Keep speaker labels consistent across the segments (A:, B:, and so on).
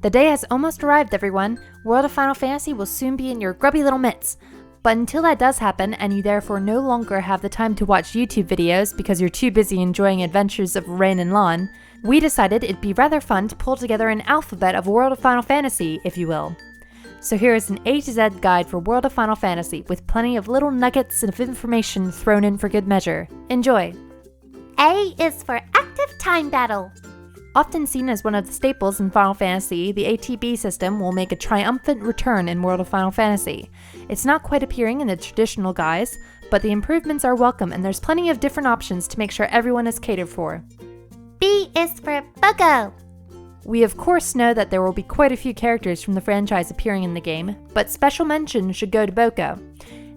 A: The day has almost arrived, everyone. World of Final Fantasy will soon be in your grubby little mitts. But until that does happen, and you therefore no longer have the time to watch YouTube videos because you're too busy enjoying adventures of Ren and Lon, we decided it'd be rather fun to pull together an alphabet of World of Final Fantasy, if you will. So here is an A to Z guide for World of Final Fantasy with plenty of little nuggets of information thrown in for good measure. Enjoy!
B: A is for active time battle.
A: Often seen as one of the staples in Final Fantasy, the ATB system will make a triumphant return in World of Final Fantasy. It's not quite appearing in the traditional guise, but the improvements are welcome and there's plenty of different options to make sure everyone is catered for.
B: B is for boko.
A: We of course know that there will be quite a few characters from the franchise appearing in the game, but special mention should go to Boko.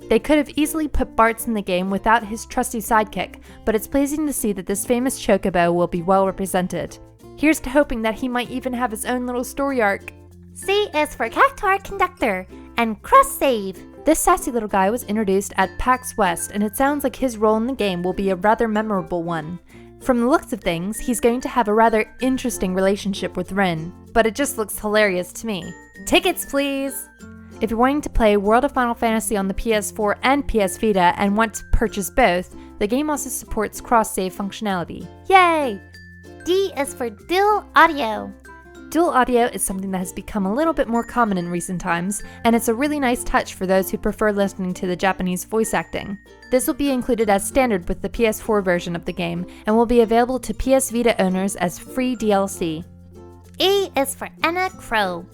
A: They could have easily put Bartz in the game without his trusty sidekick, but it's pleasing to see that this famous chocobo will be well represented. Here's to hoping that he might even have his own little story arc.
B: C is for cactuar conductor and KROS save.
A: This sassy little guy was introduced at PAX West, and it sounds like his role in the game will be a rather memorable one. From the looks of things, he's going to have a rather interesting relationship with Ren, but it just looks hilarious to me. Tickets, please! If you're wanting to play World of Final Fantasy on the PS4 and PS Vita and want to purchase both, the game also supports cross-save functionality. Yay!
B: D is for dual audio.
A: Dual audio is something that has become a little bit more common in recent times, and it's a really nice touch for those who prefer listening to the Japanese voice acting. This will be included as standard with the PS4 version of the game, and will be available to PS Vita owners as free DLC.
B: E is for ENNA Crow.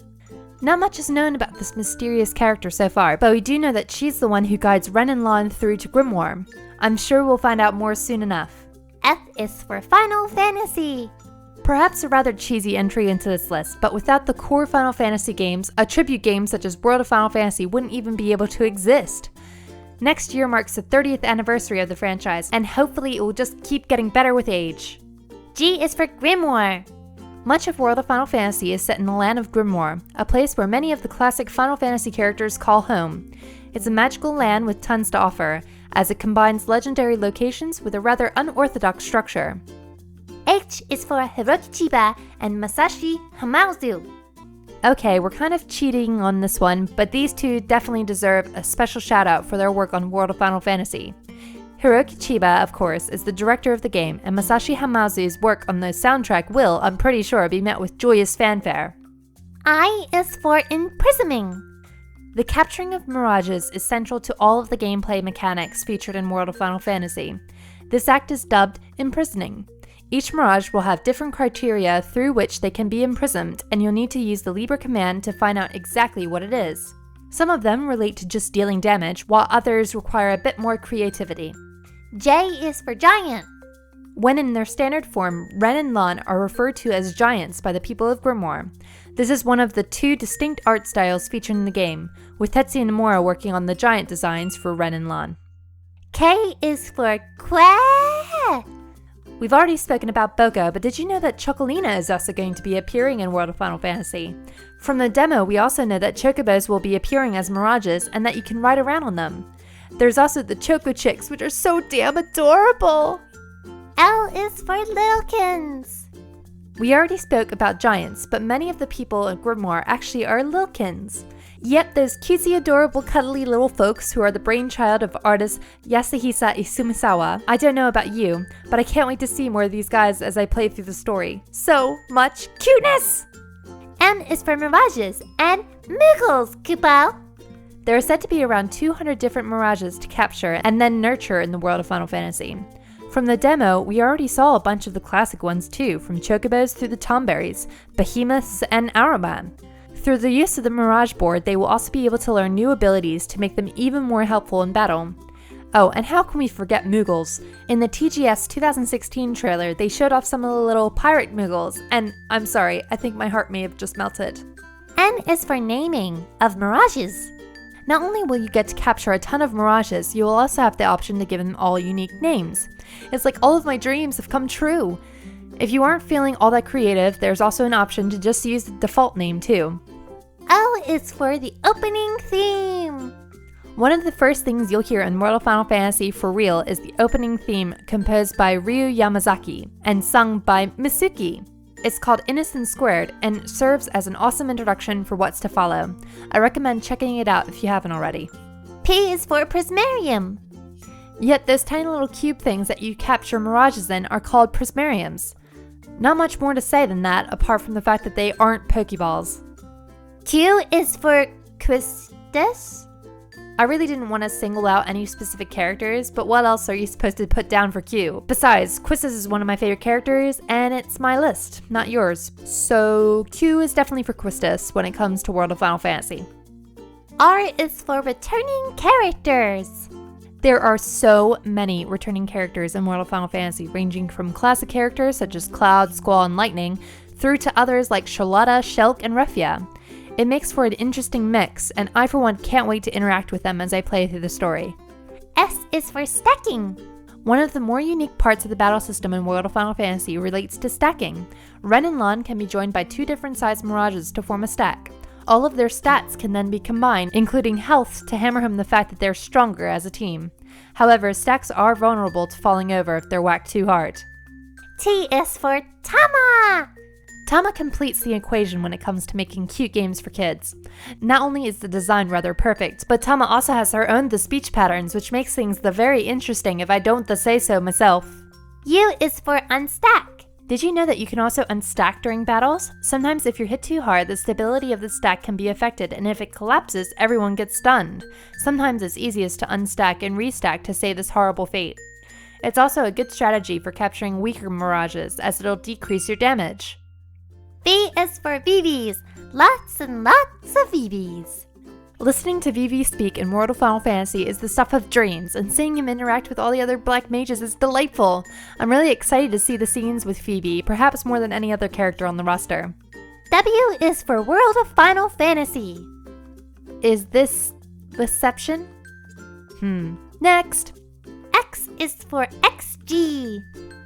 A: Not much is known about this mysterious character so far, but we do know that she's the one who guides Ren and Lon through to Grimoire. I'm sure we'll find out more soon enough.
B: F is for Final Fantasy.
A: Perhaps a rather cheesy entry into this list, but without the core Final Fantasy games, a tribute game such as World of Final Fantasy wouldn't even be able to exist. Next year marks the 30th anniversary of the franchise, and hopefully it will just keep getting better with age.
B: G is for Grimoire.
A: Much of World of Final Fantasy is set in the land of Grimoire, a place where many of the classic Final Fantasy characters call home. It's a magical land with tons to offer, as it combines legendary locations with a rather unorthodox structure.
B: H is for Hiroki Chiba and Masashi Hamauzu.
A: Okay, we're kind of cheating on this one, but these two definitely deserve a special shout out for their work on World of Final Fantasy. Hiroki Chiba, of course, is the director of the game, and Masashi Hamauzu's work on the soundtrack will, I'm pretty sure, be met with joyous fanfare.
B: I is for imprisming.
A: The capturing of mirages is central to all of the gameplay mechanics featured in World of Final Fantasy. This act is dubbed imprisoning. Each mirage will have different criteria through which they can be imprisoned, and you'll need to use the Libre command to find out exactly what it is. Some of them relate to just dealing damage, while others require a bit more creativity.
B: J is for giant.
A: When in their standard form, Ren and Lon are referred to as giants by the people of Grimoire. This is one of the two distinct art styles featured in the game, with Tetsuya Nomura working on the giant designs for Ren and Lon.
B: K is for quack.
A: We've already spoken about Boko, but did you know that chocolina is also going to be appearing in World of Final Fantasy? From the demo, we also know that chocobos will be appearing as mirages and that you can ride around on them. There's also the Choco Chicks, which are so damn adorable!
B: L is for Lilkins.
A: We already spoke about giants, but many of the people in Grimoire actually are Lilkins. Yep, those cutesy, adorable, cuddly little folks who are the brainchild of artist Yasuhisa Isumisawa. I don't know about you, but I can't wait to see more of these guys as I play through the story. So much cuteness!
B: M is for Mirages and MOOGLES, Kupo.
A: There are said to be around 200 different mirages to capture and then nurture in the world of Final Fantasy. From the demo, we already saw a bunch of the classic ones too, from chocobos through the tomberries, behemoths, and Araman. Through the use of the Mirage board, they will also be able to learn new abilities to make them even more helpful in battle. Oh, and how can we forget Moogles? In the TGS 2016 trailer, they showed off some of the little pirate Moogles, and I'm sorry, I think my heart may have just melted.
B: N is for naming of Mirages.
A: Not only will you get to capture a ton of mirages, you will also have the option to give them all unique names. It's like all of my dreams have come true. If you aren't feeling all that creative, there's also an option to just use the default name too.
B: O is for the opening theme.
A: One of the first things you'll hear in World of Final Fantasy for real is the opening theme composed by Ryu Yamazaki and sung by Mitsuki. It's called Innocence Squared and serves as an awesome introduction for what's to follow. I recommend checking it out if you haven't already.
B: P is for prismarium.
A: Yet those tiny little cube things that you capture mirages in are called prismariums. Not much more to say than that, apart from the fact that they aren't Pokeballs.
B: Q is for QUISTIS.
A: I really didn't want to single out any specific characters, but what else are you supposed to put down for Q? Besides, QUISTIS is one of my favorite characters, and it's my list, not yours. So Q is definitely for QUISTIS when it comes to World of Final Fantasy.
B: R is for returning characters.
A: There are so many returning characters in World of Final Fantasy, ranging from classic characters such as Cloud, Squall, and Lightning, through to others like Charlotta, Shulk, and Refia. It makes for an interesting mix, and I for one can't wait to interact with them as I play through the story.
B: S is for stacking.
A: One of the more unique parts of the battle system in World of Final Fantasy relates to stacking. Ren and Lon can be joined by 2 different sized mirages to form a stack. All of their stats can then be combined, including health, to hammer home the fact that they're stronger as a team. However, stacks are vulnerable to falling over if they're whacked too hard.
B: T is for Tama.
A: Tama completes the equation when it comes to making cute games for kids. Not only is the design rather perfect, but Tama also has her own speech patterns, which makes things very interesting if I don't say so myself.
B: U is for unstack.
A: Did you know that you can also unstack during battles? Sometimes if you're hit too hard, the stability of the stack can be affected, and if it collapses, everyone gets stunned. Sometimes it's easiest to unstack and restack to save this horrible fate. It's also a good strategy for capturing weaker mirages, as it'll decrease your damage.
B: V is for VIVIS. Lots and lots of VIVIS.
A: Listening to Vivi speak in World of Final Fantasy is the stuff of dreams, and seeing him interact with all the other black mages is delightful. I'm really excited to see the scenes with Phoebe, perhaps more than any other character on the roster.
B: W is for World of Final Fantasy.
A: Is this Reception? Next!
B: X is for XG.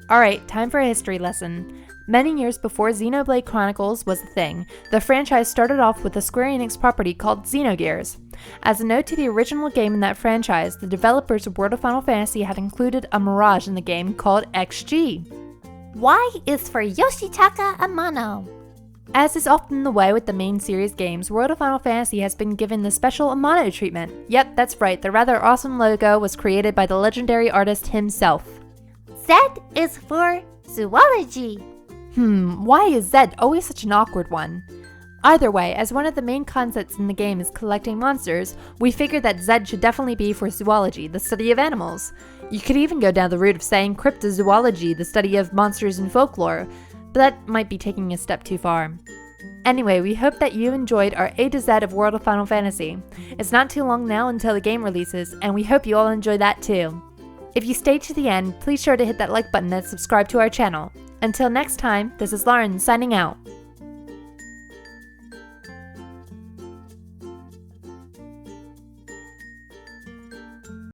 A: Alright, time for a history lesson. Many years before Xenoblade Chronicles was a thing, the franchise started off with a Square Enix property called Xenogears. As a note to the original game in that franchise, the developers of World of Final Fantasy had included a mirage in the game called XG.
B: Y is for Yoshitaka Amano.
A: As is often the way with the main series games, World of Final Fantasy has been given the special AMANO treatment. Yep, that's right, the rather awesome logo was created by the legendary artist himself.
B: Z is for Zoology.
A: Why is Z always such an awkward one? Either way, as one of the main concepts in the game is collecting monsters, we figured that Z should definitely be for zoology, the study of animals. You could even go down the route of saying cryptozoology, the study of monsters and folklore, but that might be taking a step too far. Anyway, we hope that you enjoyed our A to Z of World of Final Fantasy. It's not too long now until the game releases, and we hope you all enjoy that too. If you stayed to the end, please sure to hit that like button and subscribe to our channel. Until next time, this is Lauren signing out.